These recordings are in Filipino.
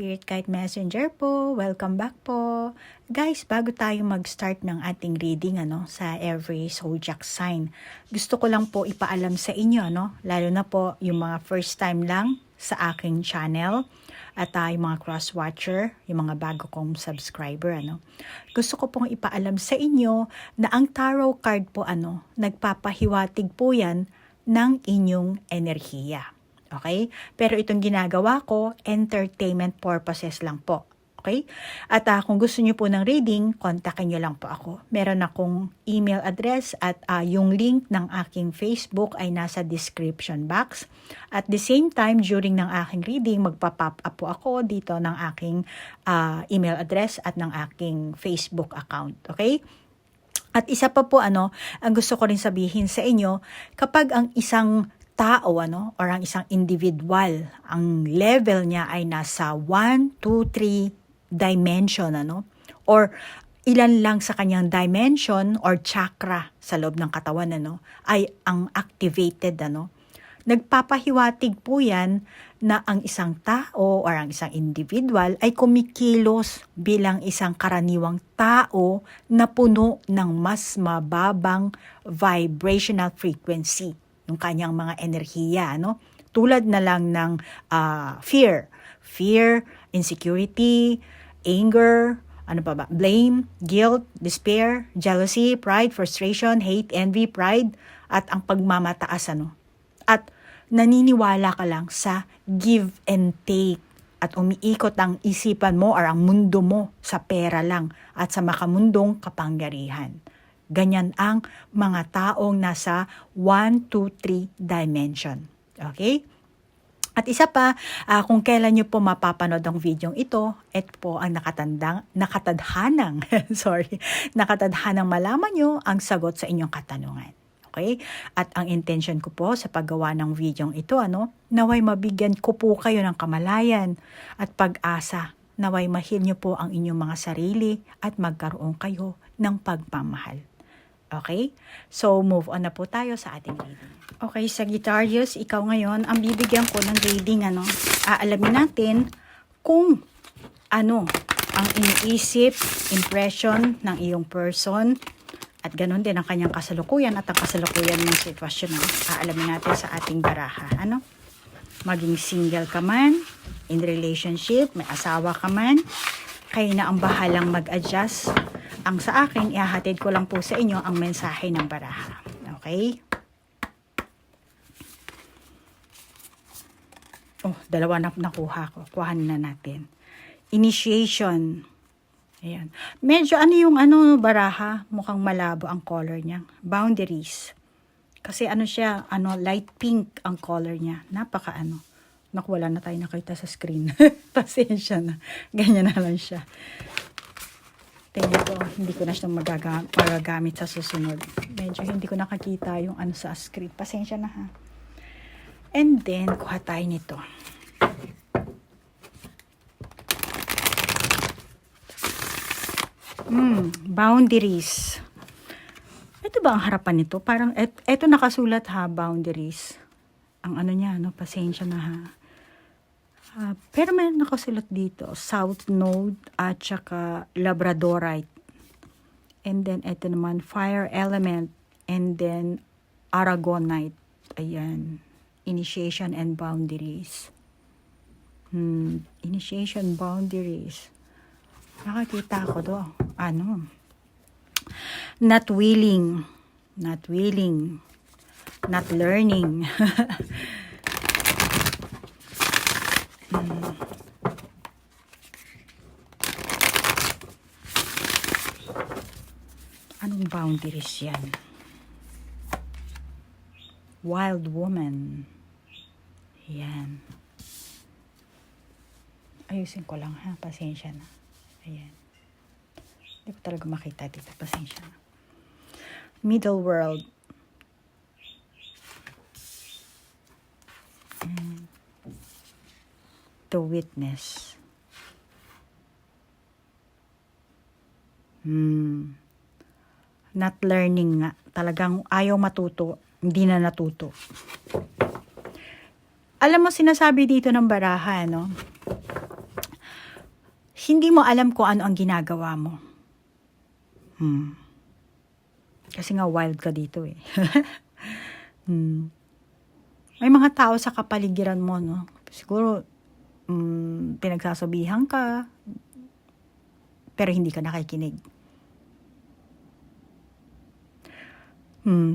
Spirit Guide Messenger po. Welcome back po. Guys, bago tayo mag-start ng ating reading sa every zodiac sign, gusto ko lang po ipaalam sa inyo, lalo na po yung mga first time lang sa aking channel at yung mga cross-watcher, yung mga bago kong subscriber. Gusto ko pong ipaalam sa inyo na ang tarot card po nagpapahiwatig po yan ng inyong enerhiya. Okay? Pero itong ginagawa ko, entertainment purposes lang po. Okay? At kung gusto niyo po ng reading, kontakin niyo lang po ako. Meron akong email address at yung link ng aking Facebook ay nasa description box. At the same time, during ng aking reading, magpa-pop up po ako dito ng aking email address at ng aking Facebook account. Okay? At isa pa po ang gusto ko rin sabihin sa inyo, kapag ang isang tao or ang isang individual, ang level niya ay nasa 1, 2, 3 dimension or ilan lang sa kanyang dimension or chakra sa loob ng katawan ay ang activated nagpapahiwatig po yan na ang isang tao or ang isang individual ay kumikilos bilang isang karaniwang tao na puno ng mas mababang vibrational frequency, yung kanyang mga enerhiya, tulad na lang ng fear, insecurity, anger, blame, guilt, despair, jealousy, pride, frustration, hate, envy, pride, at ang pagmamataas, At naniniwala ka lang sa give and take at umiikot ang isipan mo or ang mundo mo sa pera lang at sa makamundong kapangyarihan. Ganyan ang mga taong nasa 1, 2, 3 dimension. Okay? At isa pa, kung kailan nyo po mapapanood ang video ito po ang nakatadhanang malaman nyo ang sagot sa inyong katanungan. Okay? At ang intention ko po sa paggawa ng video ito, naway mabigyan ko po kayo ng kamalayan at pag-asa. Naway mahil nyo po ang inyong mga sarili at magkaroon kayo ng pagmamahal. Okay? So, move on na po tayo sa ating reading. Okay, Sagittarius, ikaw ngayon, ang bibigyan ko ng reading, aalamin natin kung ano ang iniisip, impression ng iyong person, at ganoon din ang kanyang kasalukuyan at ang kasalukuyan ng sitwasyon. Aalamin natin sa ating baraha. Maging single ka man, in relationship, may asawa ka man, kayo na ang bahalang mag-adjust. Ang sa akin, ihahatid ko lang po sa inyo ang mensahe ng baraha. Okay? Dalawa na nakuha ko. Kuhanin na natin. Initiation. Ayan. Medyo yung baraha, mukhang malabo ang color niya. Boundaries. Kasi siya, light pink ang color niya. Napaka Naku, wala na tayo nakita sa screen. Pasensya na. Ganyan na lang siya. Tingnan ko, hindi ko na siya magagamit sa susunod. Medyo hindi ko nakakita yung sa screen. Pasensya na ha. And then, kuha tayo nito. Boundaries. Ito ba ang harapan nito? Parang, ito nakasulat ha, boundaries. Ang niya, pasensya na ha. Pero may nakasulat dito, South Node at saka Labradorite. And then, ito naman, Fire Element. And then, Aragonite. Ayan. Initiation and Boundaries. Initiation, Boundaries. Nakakita ako do. Not willing. Not willing. Not learning. Anong boundaries yan? Wild woman. Yan. Ayusin ko lang ha. Pasensya na. Ayan. Hindi ko talaga makita dito. Pasensya na. Middle world. The witness. Not learning nga. Talagang ayaw matuto. Hindi na natuto. Alam mo, sinasabi dito ng baraha, hindi mo alam kung ano ang ginagawa mo. Kasi nga wild ka dito eh. May mga tao sa kapaligiran mo, no? Siguro, pinagsasabihan ka, pero hindi ka nakikinig.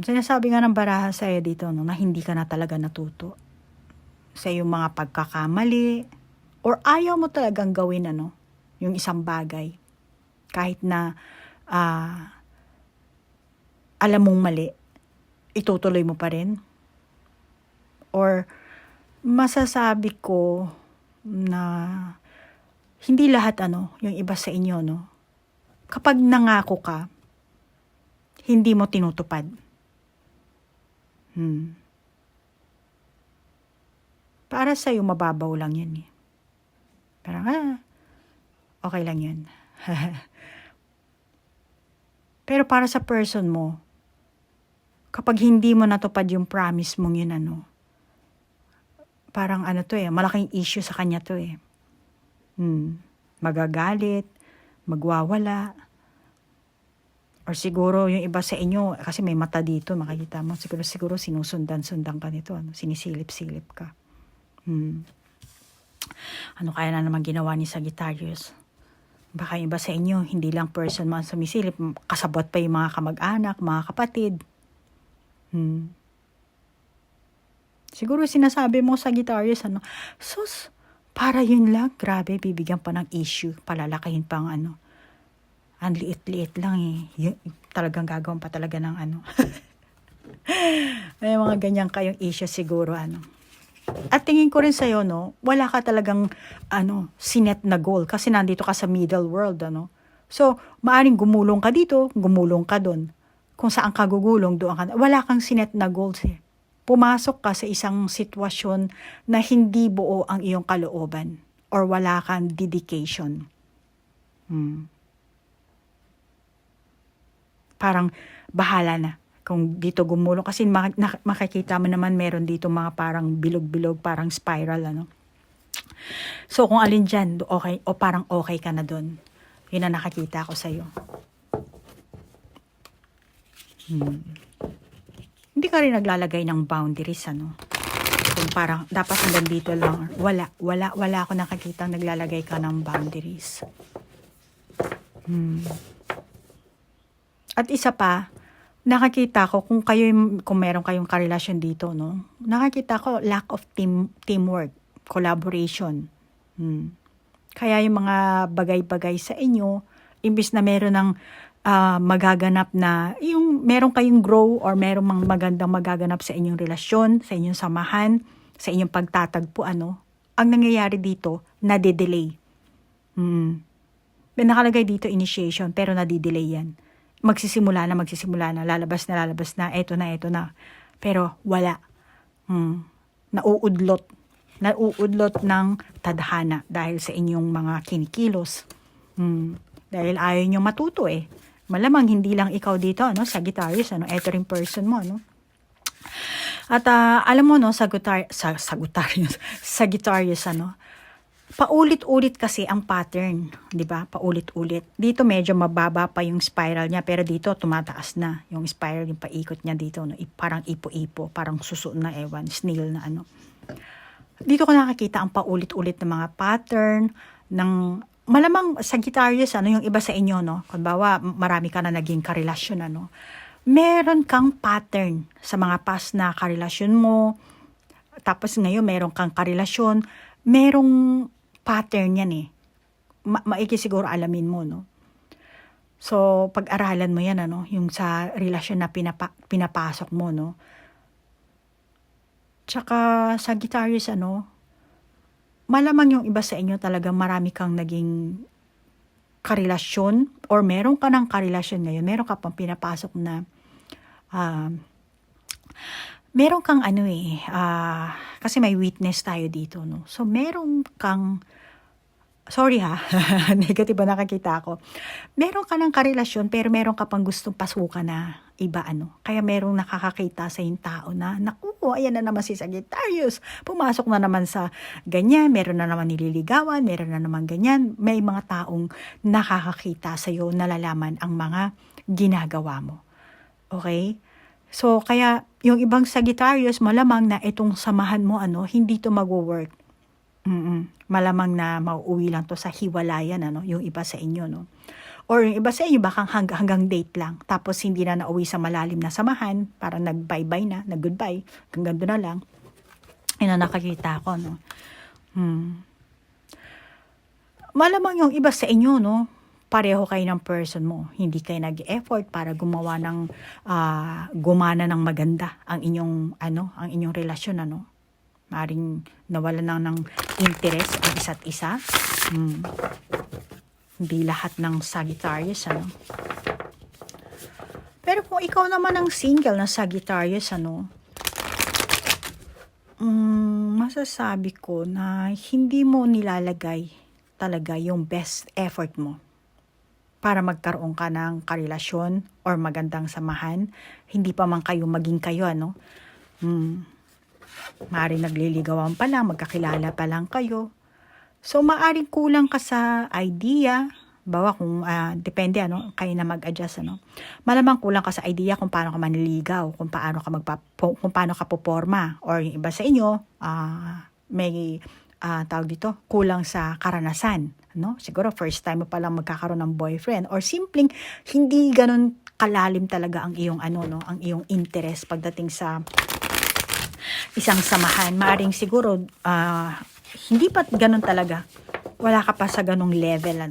Sinasabi nga ng baraha sa'yo dito, no, na hindi ka na talaga natuto sa iyong mga pagkakamali, or ayaw mo talagang gawin, yung isang bagay. Kahit na, alam mong mali, itutuloy mo pa rin. Or, masasabi ko na hindi lahat yung iba sa inyo, no? Kapag nangako ka, hindi mo tinutupad. Para sa'yo, mababaw lang yun eh. Parang, okay lang yun. Pero para sa person mo, kapag hindi mo natupad yung promise mong yun, parang malaking issue sa kanya to eh. Magagalit, magwawala, or siguro yung iba sa inyo, kasi may mata dito, makikita mo, siguro sinusundan-sundan ka nito, sinisilip-silip ka. Ano kaya na naman ginawa ni Sagittarius? Baka yung iba sa inyo, hindi lang person man sumisilip, kasabot pa yung mga kamag-anak, mga kapatid. Siguro sinasabi mo, Sagittarius, sus, para yun lang, grabe, bibigyan pa ng issue, palalakahin pang ang liit-liit lang eh. Talagang gagawin pa talaga ng May mga ganyan kayong issue siguro, At tingin ko rin sa'yo, wala ka talagang, sinet na goal, kasi nandito ka sa middle world, So, maaring gumulong ka dito, gumulong ka doon. Kung saan ka gugulong, doon ka, wala kang sinet na goals eh. Pumasok ka sa isang sitwasyon na hindi buo ang iyong kalooban, or wala kang dedication. Parang bahala na kung dito gumulong. Kasi makikita mo naman meron dito mga parang bilog-bilog, parang spiral, So, kung alin dyan, okay, o parang okay ka na doon. Yun ang nakakita ko sa'yo. Hindi ka rin naglalagay ng boundaries, Kung parang, dapat hanggang dito lang. Wala ako nakakita naglalagay ka ng boundaries. At isa pa, nakakita ko kung meron kayong karelasyon dito, nakakita ko lack of teamwork, collaboration. Kaya yung mga bagay-bagay sa inyo, imbis na meron ng magaganap na, yung meron kayong grow or meron mang magandang magaganap sa inyong relasyon, sa inyong samahan, sa inyong pagtatagpo, ang nangyayari dito, nade-delay. Nakalagay dito initiation, pero nade-delay yan. Magsisimula na, lalabas na, eto na. Pero wala. Nauudlot ng tadhana dahil sa inyong mga kinikilos. Dahil ayaw nyo matuto eh. Malamang hindi lang ikaw dito, Sagittarius, eto ring person mo, At alam mo, Sagittarius, paulit-ulit kasi ang pattern, di ba? Paulit-ulit. Dito medyo mababa pa yung spiral niya, pero dito tumataas na yung spiral, yung paikot niya dito, parang ipo-ipo, parang suso na ewan, snail na Dito ko nakakita ang paulit-ulit na mga pattern ng malamang Sagittarius, yung iba sa inyo, Kumbawa, marami ka na naging karelasyon, meron kang pattern sa mga past na karelasyon mo, tapos ngayon meron kang karelasyon, merong pattern yan eh. Maigi siguro alamin mo, So, pag-aralan mo yan, yung sa relasyon na pinapasok mo, Tsaka, Sagittarius, malamang yung iba sa inyo talagang marami kang naging karelasyon or meron ka ng karelasyon ngayon, meron ka pang pinapasok na meron kang kasi may witness tayo dito, So, meron kang, sorry ha, negative ba nakakita ako, meron ka ng karelasyon pero meron ka pang gustong pasukan na iba, Kaya merong nakakakita sa yung tao na, naku, naku, ayan na naman si Sagittarius. Pumasok na naman sa ganyan, meron na naman nililigawan, meron na naman ganyan. May mga taong nakakakita sa'yo, nalalaman ang mga ginagawa mo. Okay? So, kaya yung ibang Sagittarius, malamang na itong samahan mo, hindi to mag-work. Malamang na mauuwi lang to sa hiwalayan, yung iba sa inyo, no? Or yung iba sa inyo, baka hanggang date lang. Tapos hindi na nauwi sa malalim na samahan, parang nag-bye-bye na, nag-goodbye, hanggang doon na lang. Yun ang nakakita ko, no? Malamang yung iba sa inyo, no? Pareho kayo ng person mo. Hindi kayo nag-effort para gumawa ng, gumana ng maganda ang inyong, ang inyong relasyon, Maring nawalan ng interest ang isa't isa. Hindi lahat ng Sagittarius, Pero kung ikaw naman ang single na Sagittarius, masasabi ko na hindi mo nilalagay talaga yung best effort mo para magkaroon ka ng karelasyon or magandang samahan. Hindi pa man kayo maging kayo, Maaaring nagliligawan pa lang, magkakilala pa lang kayo. So, maaaring kulang ka sa idea. Bawa kung, depende, kayo na mag-adjust, Malamang kulang ka sa idea kung paano ka manliligaw, kung paano ka poporma. Or yung iba sa inyo, may, tawag dito, kulang sa karanasan, Siguro, first time mo palang magkakaroon ng boyfriend. Or simpleng, hindi ganun kalalim talaga ang iyong, ang iyong interest pagdating sa isang samahan. Maaring siguro, hindi pa ganun talaga. Wala ka pa sa ganung level,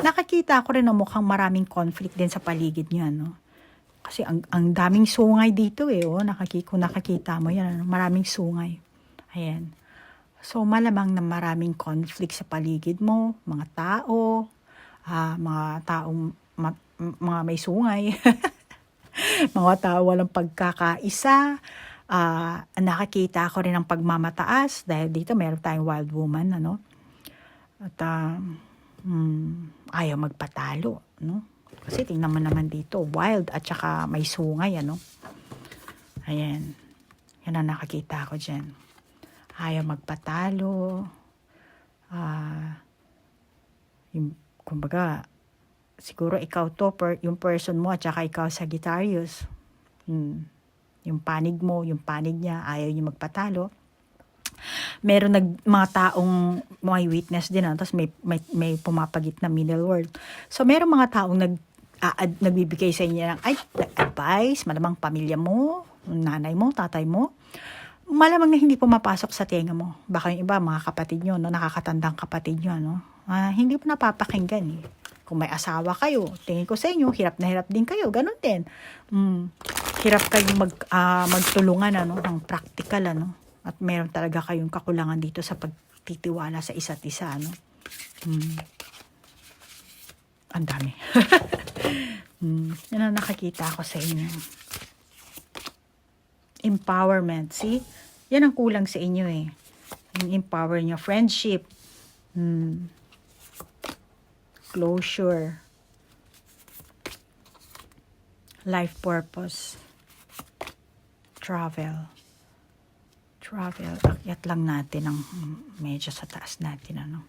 Nakakita ko rin na mukhang maraming conflict din sa paligid niyo, Kasi ang daming sungay dito, kung nakakita mo yan, maraming sungay. Ayan. So, malamang na maraming conflict sa paligid mo, mga tao, mga taong, mga may sungay, mga tao walang pagkakaisa. Nakakita ko rin ng pagmamataas dahil dito meron tayong wild woman, At ayaw magpatalo, Kasi tingnan mo naman dito, wild at saka may sungay, Ayan. Yan ang nakakita ko dyan. Ayaw magpatalo. Kumbaga, siguro ikaw to, yung person mo at saka ikaw Sagittarius. Yung panig mo, yung panig niya, ayaw niya magpatalo. Meron mga taong may witness din, tapos may pumapagit na middle word. So, meron mga taong nagbibigay sa inyo ng advice, malamang pamilya mo, nanay mo, tatay mo. Malamang na hindi pumapasok sa tenga mo. Baka yung iba, mga kapatid nyo, nakakatandang kapatid nyo, hindi mo napapakinggan, Kung may asawa kayo, tingin ko sa inyo, hirap na hirap din kayo, ganun din. Hirap kayong magtulungan, ng practical, At meron talaga kayong kakulangan dito sa pagtitiwala sa isa't isa, Ang dami. Yan ang nakakita ko sa inyo. Empowerment, see? Yan ang kulang sa inyo, Yung empower nyo. Friendship. Closure. Life purpose. Travel. Akyat lang natin ang medyo sa taas natin,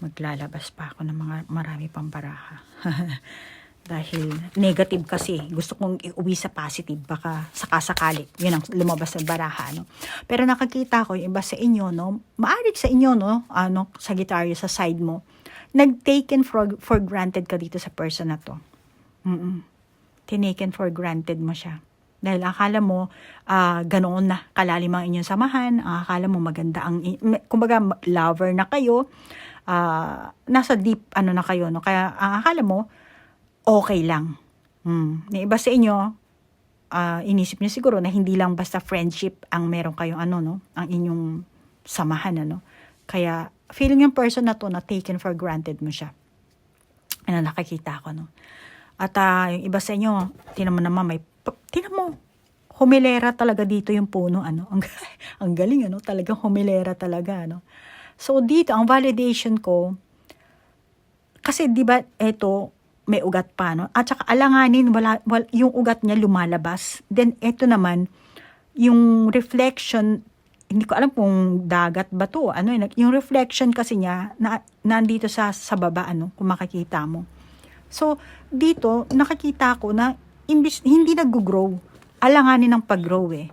Maglalabas pa ako ng mga marami pang baraha. Dahil negative kasi. Gusto kong iuwi sa positive. Baka sakasakali. Yun ang lumabas sa baraha, Pero nakakita ko yung iba sa inyo, maaari sa inyo, Sagittarius sa side mo, nag-taken for granted ka dito sa person na to. Tinaken for granted mo siya. Dahil akala mo, ganoon na kalalim ang inyong samahan, akala mo maganda kumbaga lover na kayo, nasa deep, na kayo, Kaya, akala mo, okay lang. Yung iba sa inyo, inisip niyo siguro na hindi lang basta friendship ang meron kayong, ang inyong samahan, Kaya, feeling yung person na to na taken for granted mo siya. Nakakita ko, At, yung iba sa inyo, tinan mo naman, tinan mo, humilera talaga dito yung puno, ang galing, talagang humilera talaga, So, dito, ang validation ko, kasi, di ba, eto, may ugat pa, no? At saka alanganin, yung ugat niya lumalabas. Then, eto naman, yung reflection, hindi ko alam kung dagat ba to, ano, yung reflection kasi niya, nandito sa baba, ano, kung makikita mo. So, dito, nakikita ko na, imbis, hindi nag-grow. Alanganin ng pag-grow, eh.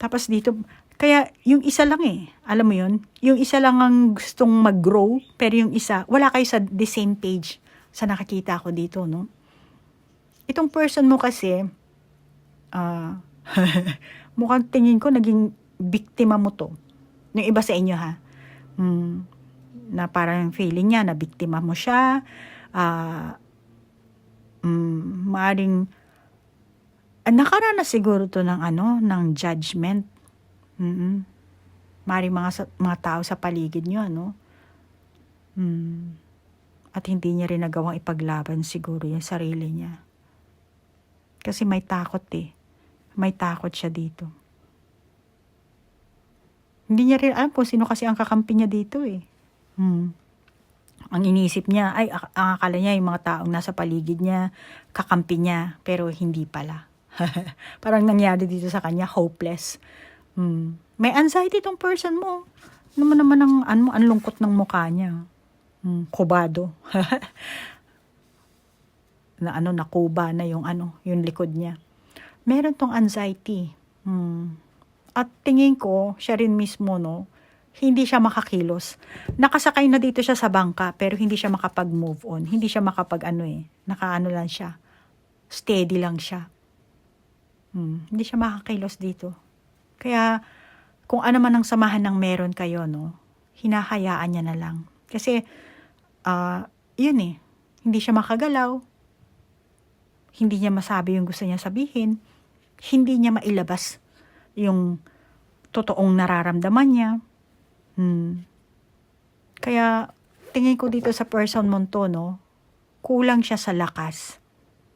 Tapos dito, kaya yung isa lang alam mo yun, yung isa lang ang gustong mag-grow, pero yung isa, wala kayo sa the same page sa nakakita ko dito, no? Itong person mo kasi, mukhang tingin ko naging biktima mo to. Yung iba sa inyo ha, na parang feeling niya na biktima mo siya, maaring, nakaranas siguro to ng ng judgment. Maring mga tao sa paligid nyo, ano? At hindi niya rin nagawang ipaglaban siguro yung sarili niya. Kasi may takot May takot siya dito. Hindi niya rin alam kung sino kasi ang kakampi niya dito Ang inisip niya, ang akala niya yung mga taong nasa paligid niya, kakampi niya, pero hindi pala. Parang nangyari dito sa kanya, hopeless. May anxiety tong person mo. Naman ang lungkot ng mukha niya. Kubado. Nakuba na yung likod niya. Meron tong anxiety. At tingin ko, siya rin mismo, no, hindi siya makakilos. Nakasakay na dito siya sa bangka, pero hindi siya makapag-move on. Hindi siya lang siya. Steady lang siya. Hindi siya makakilos dito. Kaya, kung ano man ang samahan ng meron kayo, no, hinahayaan niya na lang. Kasi, yun hindi siya makagalaw. Hindi niya masabi yung gusto niya sabihin. Hindi niya mailabas yung totoong nararamdaman niya. Kaya, tingin ko dito sa person mo to, no, kulang siya sa lakas.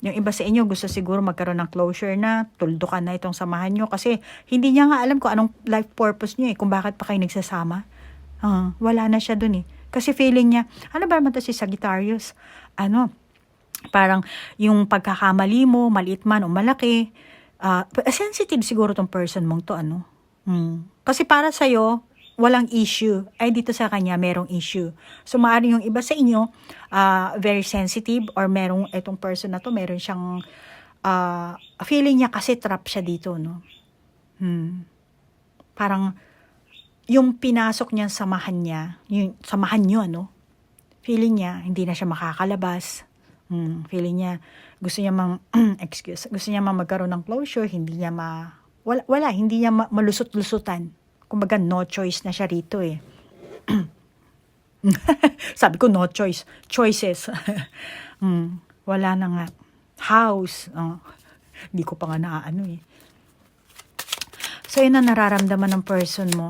Yung iba sa inyo gusto siguro magkaroon ng closure na, tuldukan na itong samahan nyo kasi hindi niya nga alam kung anong life purpose nyo kung bakit pa kayo nagsasama. Wala na siya dun Kasi feeling niya, ano ba naman to si Sagittarius? Parang yung pagkakamali mo, maliit man o malaki, sensitive siguro tong person mong to, Kasi para sa'yo, walang issue. Ay, dito sa kanya, merong issue. So, maaaring yung iba sa inyo, very sensitive, or merong, itong person na to, meron siyang, feeling niya kasi trap siya dito, no? Parang, yung pinasok niya, samahan nyo, feeling niya, hindi na siya makakalabas. Feeling niya, gusto niya gusto niya magkaroon ng closure, hindi niya hindi niya malusot-lusutan. Kumbaga, no choice na siya rito Sabi ko, no choice. Choices. Wala na nga. House. Hindi ko pa nga naaano So, yun ang nararamdaman ng person mo.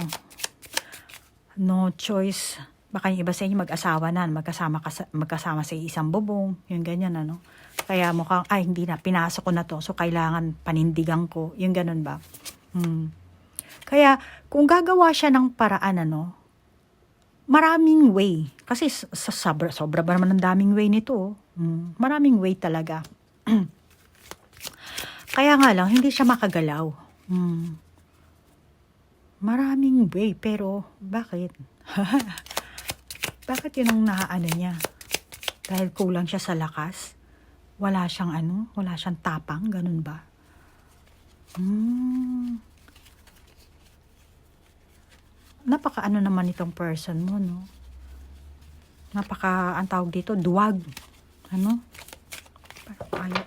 No choice. Baka yung iba sa inyo mag-asawa na, magkasama sa isang bubong. Yung ganyan, Kaya mukhang, hindi na, pinasok ko na to. So, kailangan panindigan ko. Yung ganun ba? Kaya, kung gagawa siya ng paraan, maraming way. Kasi sobra ba naman ang daming way nito? Maraming way talaga. Kaya nga lang, hindi siya makagalaw. Maraming way, pero bakit? Bakit yun ang naaano niya? Dahil kulang siya sa lakas? Wala siyang wala siyang tapang, ganun ba? Napaka naman itong person mo, no? Napaka, ang tawag dito, duwag.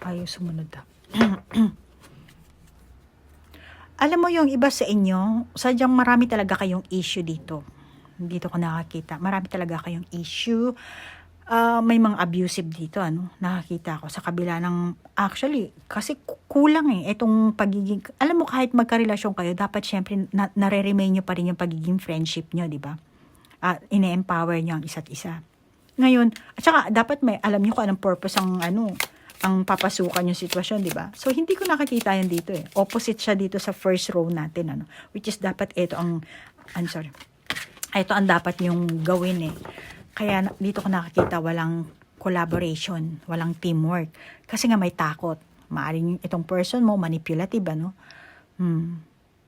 Ayaw sumunod Alam mo yung iba sa inyo, sadyang marami talaga kayong issue dito. Dito ko nakakita. Marami talaga kayong issue. May mga abusive dito, nakakita ko sa kabila ng, actually, kasi kulang itong pagiging, alam mo kahit magkarelasyon kayo, dapat syempre nare-remain nyo pa rin yung pagiging friendship nyo, di ba? Ine-empower nyo ang isa't isa. Ngayon, at saka dapat alam nyo kung anong purpose ang papasukan yung sitwasyon, di ba? So, hindi ko nakakita yan dito Opposite siya dito sa first row natin, which is dapat ito ang dapat yung gawin Kaya dito ko nakakita walang collaboration, walang teamwork. Kasi nga may takot. Maaring itong person mo, manipulative, ano?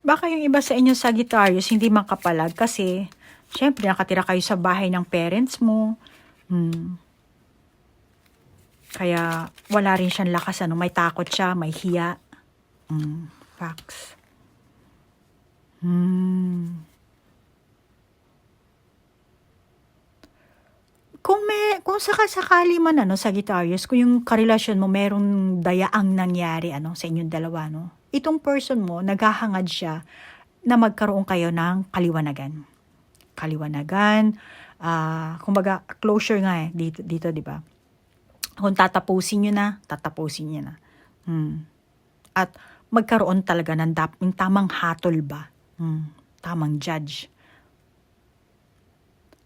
Baka yung iba sa inyo Sagittarius, hindi makapalag kasi, syempre, nakatira kayo sa bahay ng parents mo. Kaya, wala rin siyang lakas, ano? May takot siya, may hiya. Facts. Kung sakasakali man, ano, Sagittarius, kung yung karelasyon mo, merong dayaang nangyari, ano, sa inyong dalawa, no? Itong person mo, naghahangad siya na magkaroon kayo ng kaliwanagan. Kumbaga, closure nga dito, di ba? Kung tatapusin nyo na, At magkaroon talaga ng tamang hatol ba? Tamang judge.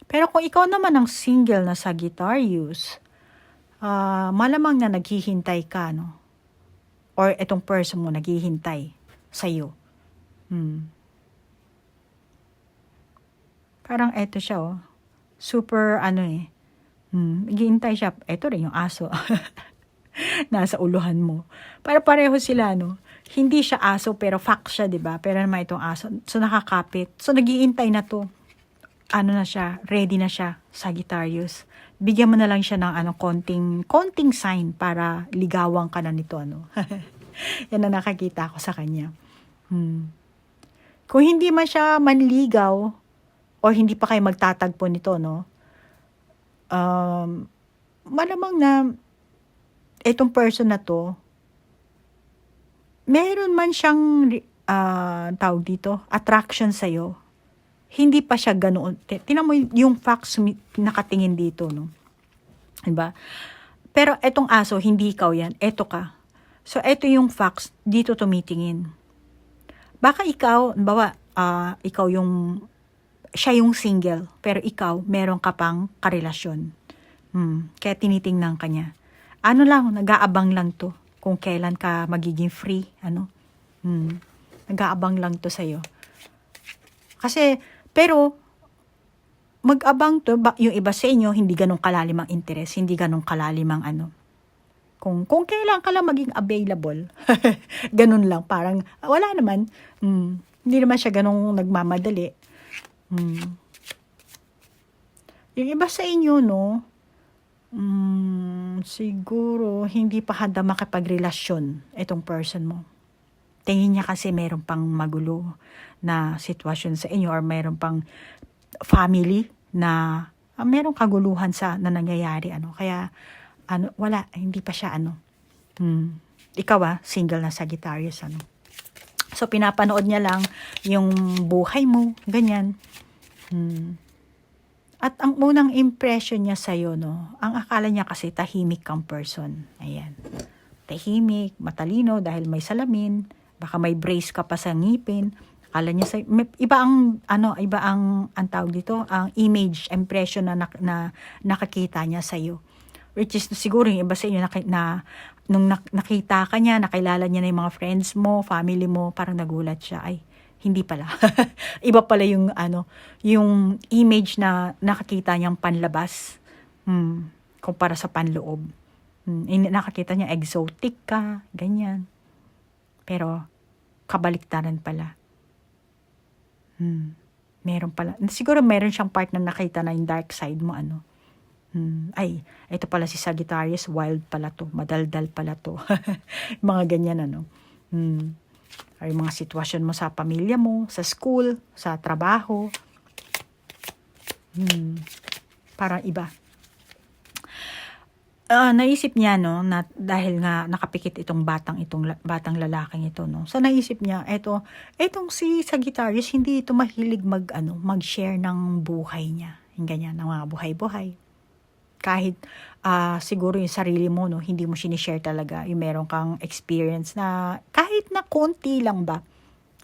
Pero kung ikaw naman ang single na Sagittarius, malamang na naghihintay ka, no? Or itong person mo naghihintay sa'yo. Parang eto siya, oh. Super, naghihintay siya. Eto rin yung aso. Nasa uluhan mo. Para pareho sila, no? Hindi siya aso, pero fox siya, diba? Pero naman itong aso. So, nakakapit. So, naghihintay na to. Na siya, ready na siya, Sagittarius. Bigyan mo na lang siya ng konting sign para ligawan ka na nito, ano. Yan ang nakakita ko sa kanya. Kung hindi man siya manligaw o hindi pa kayo magtatagpo nito, no. Malamang na itong person na to, meron man siyang tawag dito, attraction sa'yo. Hindi pa siya ganoon. Tingnan mo yung facts nakatingin dito, no? Diba? Pero etong aso, hindi ikaw yan. Eto ka. So, eto yung facts, dito tumitingin. Baka ikaw, siya yung single, pero ikaw, meron ka pang karelasyon. Kaya tinitingnan ka niya. Nag-aabang lang to kung kailan ka magiging free, Nag-aabang lang to sa'yo. Pero, mag-abang to, yung iba sa inyo, hindi ganun kalalim ang interest, hindi ganun kalalim ang Kung kailan ka lang maging available, ganun lang, parang, wala naman, hindi naman siya ganun nagmamadali. Yung iba sa inyo, no, siguro, hindi pa handa makipagrelasyon itong person mo. Tingin niya kasi meron pang magulo na sitwasyon sa inyo or meron pang family na merong kaguluhan na nangyayari, Kaya, wala, hindi pa siya, Ikaw, single na Sagittarius, So, pinapanood niya lang yung buhay mo, ganyan. At ang unang impression niya sa'yo, no, ang akala niya kasi tahimik kang person. Ayan. Tahimik, matalino dahil may salamin, baka may brace ka pa sa ngipin. Akala niya iba ang tawag dito, ang image, impression na nakakita niya sa iyo. Which is siguro yung iba sa inyo nung nakita ka niya, nakilala niya na yung mga friends mo, family mo, parang nagulat siya. Ay, hindi pala. Iba pala yung yung image na nakakita niyang panlabas. Kumpara sa panloob. Nakakita niya exotic ka, ganyan. Pero kabaliktaran pala. Meron pala. Siguro meron siyang part na nakita na yung dark side mo, Ay, ito pala si Sagittarius, wild pala to, madaldal pala to. Mga ganyan, Ay, mga sitwasyon mo sa pamilya mo, sa school, sa trabaho. Parang iba. Naisip niya, no, na dahil nga nakapikit itong batang lalaking ito, no. So naisip niya, etong si Sagittarius, hindi ito mahilig mag-share ng buhay niya. Yung ganyan, ng mga buhay-buhay. Kahit siguro yung sarili mo, no, hindi mo sinishare talaga. Yung meron kang experience na kahit na konti lang ba.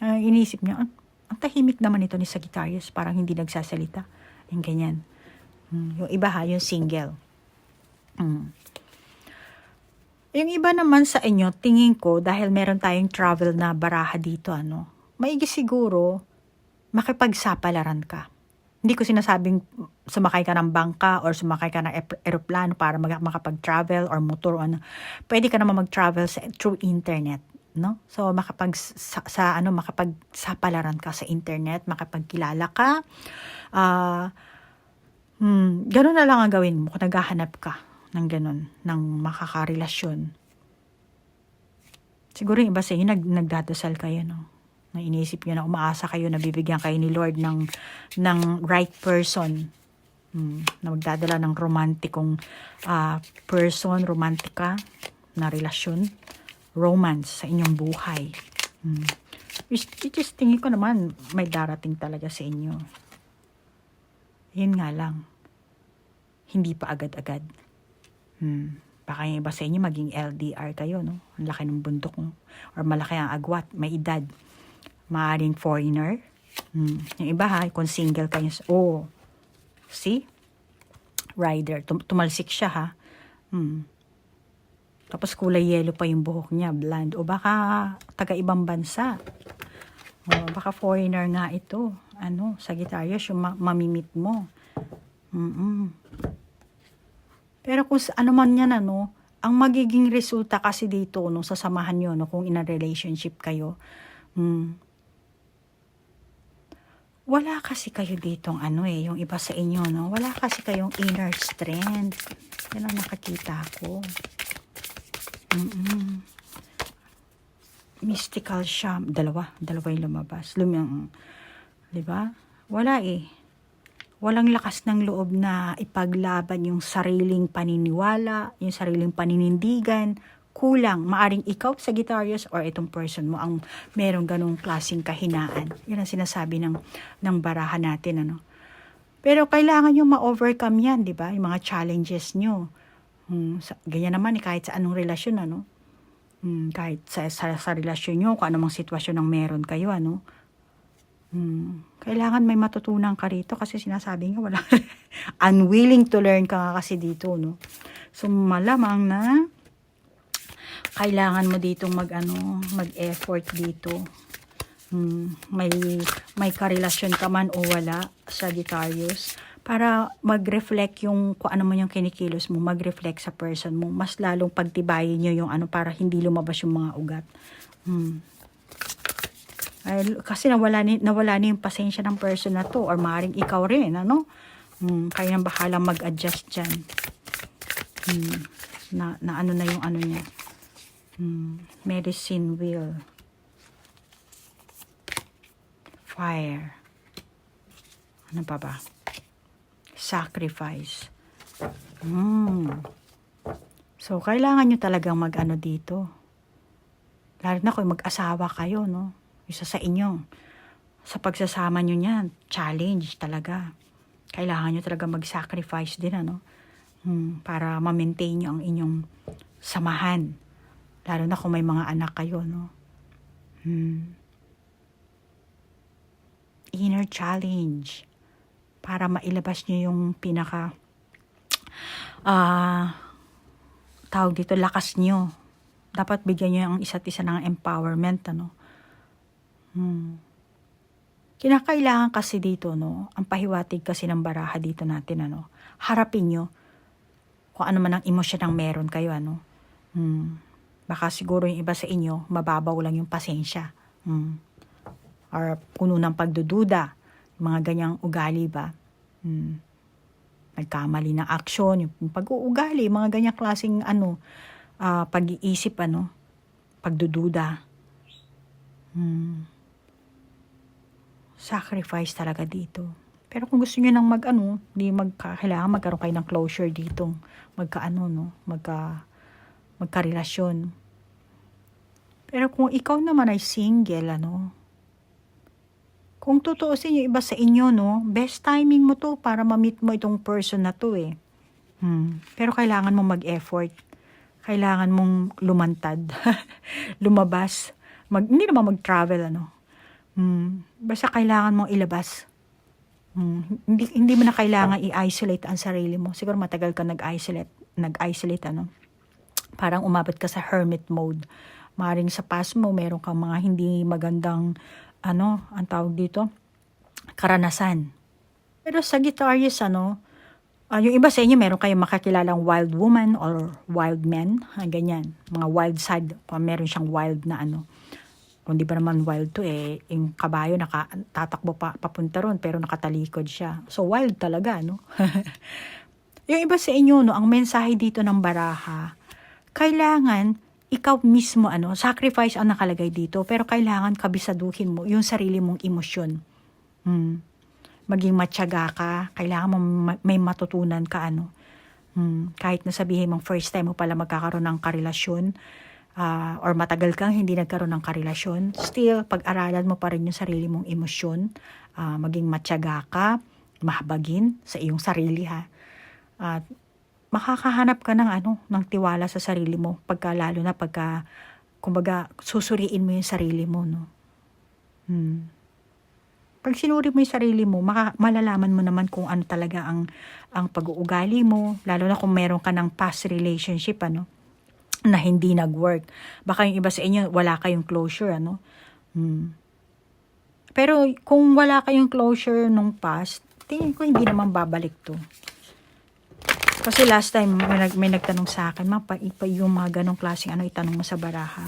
Inisip niya, ang tahimik naman ito ni Sagittarius, parang hindi nagsasalita. Yung ganyan. Yung iba yung single. Yung iba naman sa inyo, tingin ko, dahil meron tayong travel na baraha dito, maigi siguro, makipagsapalaran ka. Hindi ko sinasabing sumakay ka ng bangka or sumakay ka ng eroplano para makapag-travel or motor o ano. Pwede ka naman mag-travel through internet, no? So makapagsapalaran ka sa internet, makapagkilala ka. Ganun na lang ang gawin mo kung naghahanap ka ng ganun, ng makakarelasyon. Siguro yung iba sa inyo nagdadasal kayo, no? Na iniisip nyo na umaasa kayo na bibigyan kayo ni Lord ng right person. Na magdadala ng romantikong person, romantika na relasyon, romance sa inyong buhay. Just tingin ko naman may darating talaga sa inyo. Yun nga lang, hindi pa agad-agad. Baka yung iba sa inyo maging LDR kayo, no? Ang laki ng bundok, no? Or malaki ang agwat, may edad. Maaring foreigner. Yung iba ha, kung single kayo, see? Rider, tumalsik siya ha. Tapos kulay yellow pa yung buhok niya, blonde. O baka taga-ibang bansa. Baka foreigner nga ito. Sagittarius, yung mamimit mo. Pero kung ano man yan, ang magiging resulta kasi dito, sa samahan nyo, kung in a relationship kayo, wala kasi kayo ditong yung iba sa inyo, wala kasi kayong inner strength. Yan ang nakakita ko. Mystical siya. Dalawa yung lumabas. Diba? Wala Walang lakas ng loob na ipaglaban yung sariling paniniwala, yung sariling paninindigan. Kulang. Maaring ikaw, Sagittarius, or itong person mo ang merong ganong klaseng kahinaan. Yan ang sinasabi ng barahan natin, Pero kailangan nyo ma-overcome yan, di ba? Yung mga challenges nyo. Ganyan naman, kahit sa anong relasyon, kahit sa relasyon nyo, kung anong sitwasyon ang meron kayo, Kailangan may matutunan ka rito kasi sinasabi nga wala. Unwilling to learn ka nga kasi dito, So, malamang na kailangan mo dito mag-effort dito. May karelasyon ka man o wala, Sagittarius, para mag-reflect yung kung ano man yung kinikilos mo, mag-reflect sa person mo. Mas lalong pagtibayin nyo yung para hindi lumabas yung mga ugat. Kasi nawala na yung pasensya ng person na to, or maaaring ikaw rin, kaya nang bahala mag-adjust dyan. Na yung niya. Medicine wheel. Fire. Ano pa ba? Sacrifice. So, kailangan nyo talagang dito. Lalo na kung mag-asawa kayo, Isa sa inyo. Sa pagsasama nyo niyan, challenge talaga. Kailangan nyo talaga mag-sacrifice din, para ma-maintain nyo ang inyong samahan. Lalo na kung may mga anak kayo, Inner challenge. Para mailabas nyo yung pinaka tawag dito, lakas nyo. Dapat bigyan nyo ang isa't isa ng empowerment, Kinakailangan kasi dito, ang pahiwatig kasi ng baraha dito natin, harapin nyo kung ano man ang emosyon ang meron kayo, Baka siguro yung iba sa inyo, mababaw lang yung pasensya. Or puno ng pagdududa, yung mga ganyang ugali ba? Nagkamali ng aksyon, yung pag-uugali, mga ganyang klaseng pag-iisip, pagdududa. Sacrifice talaga dito. Pero kung gusto niyo nang kailangan magkaroon kayo ng closure dito. Magkarelasyon. Pero kung ikaw naman ay single, kung tutuusin yung iba sa inyo, best timing mo to para ma-meet mo itong person na to, Pero kailangan mong mag-effort. Kailangan mong lumantad. Lumabas. Hindi naman mag-travel, Basta kailangan mong ilabas. Hindi mo na kailangan i-isolate ang sarili mo. Siguro matagal ka nag-isolate, Parang umabot ka sa hermit mode. Maring sa past mo, meron kang mga hindi magandang, ang tawag dito, karanasan. Pero Sagittarius, yung iba sa inyo, meron kayong makakilalang wild woman or wild man, ganyan. Mga wild side, meron siyang wild na kung di ba naman wild to yung kabayo tatakbo papunta ron pero nakatalikod siya. So wild talaga, no? Yung iba sa inyo, ang mensahe dito ng baraha, kailangan ikaw mismo, sacrifice ang nakalagay dito, pero kailangan kabisaduhin mo yung sarili mong emosyon. Maging matyaga ka, kailangan mo may matutunan ka, kahit na sabihin mong first time mo pala magkakaroon ng karelasyon, or matagal kang hindi nagkaroon ng karelasyon, still, pag-aralan mo pa rin yung sarili mong emosyon, maging matyaga ka, mahabagin sa iyong sarili, ha. At makakahanap ka ng tiwala sa sarili mo, lalo na kumbaga, susuriin mo yung sarili mo, no. Pag sinuri mo yung sarili mo, malalaman mo naman kung ano talaga ang pag-uugali mo, lalo na kung meron ka ng past relationship, na hindi nag-work. Baka yung iba sa inyo, wala kayong closure, Pero kung wala kayong closure nung past, tingin ko hindi naman babalik to. Kasi last time, may nagtanong sa akin, yung mga ganong klaseng itanong mo sa baraha.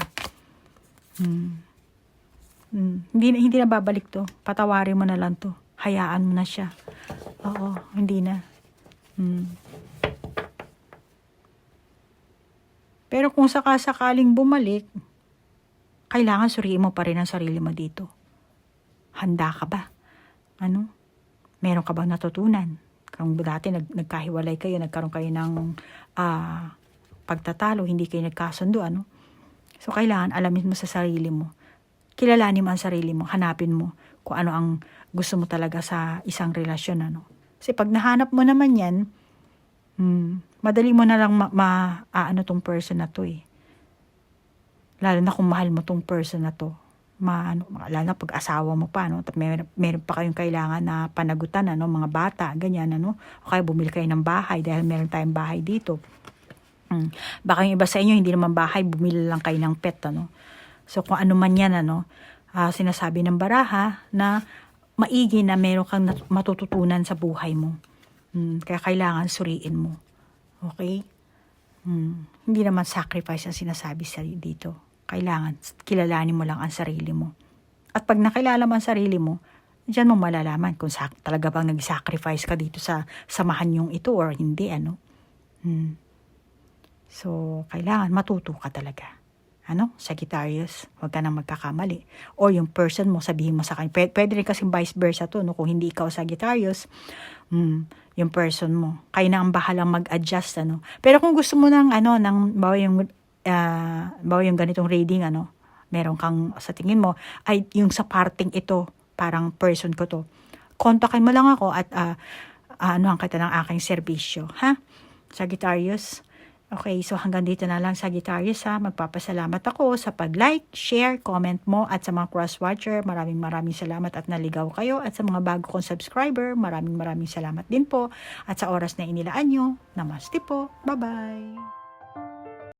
Hindi na babalik to. Patawarin mo na lang to. Hayaan mo na siya. Oo, hindi na. Pero kung sakasakaling bumalik, kailangan suriin mo pa rin ang sarili mo dito. Handa ka ba? Meron ka bang natutunan? Kung dati nagkahiwalay kayo, nagkaroon kayo ng pagtatalo, hindi kayo nagkasundo, So, kailangan alamin mo sa sarili mo. Kilalanin mo ang sarili mo, hanapin mo kung ano ang gusto mo talaga sa isang relasyon, Kasi pag nahanap mo naman yan, madali mo na lang tong person na to, Lalo na kung mahal mo tong person na to. Lalo na pag asawa mo pa, At meron pa kayong kailangan na panagutan, mga bata, ganyan, O kaya bumili kayo ng bahay dahil meron tayong bahay dito. Baka yung iba sa inyo, hindi naman bahay, bumili lang kayo ng pet, So kung ano man yan, sinasabi ng baraha na maigi na meron kang matututunan sa buhay mo. Kaya kailangan suriin mo. Okay? Hindi naman sacrifice ang sinasabi sa dito. Kailangan kilalanin mo lang ang sarili mo. At pag nakilala mo ang sarili mo, diyan mo malalaman kung talaga bang nag-sacrifice ka dito sa samahan yung ito or hindi, So, kailangan matuto ka talaga. Sagittarius, huwag ka nang magkakamali. Or yung person mo, sabihin mo sa kanya. Pwede rin kasing vice versa to, Kung hindi ikaw Sagittarius, yung person mo. Kaya na ang bahalang mag-adjust, Pero kung gusto mo bawa yung ganitong reading, meron kang, sa tingin mo, ay yung sa parting ito, parang person ko to. Kontakin mo lang ako at ang kita ng aking serbisyo, ha? Sagittarius. Okay, so hanggang dito na lang Sagittarius, ha. Magpapasalamat ako sa pag-like, share, comment mo at sa mga cross-watcher, maraming salamat at naligaw kayo. At sa mga bago kong subscriber, maraming salamat din po. At sa oras na inilaan nyo, namaste po. Bye-bye!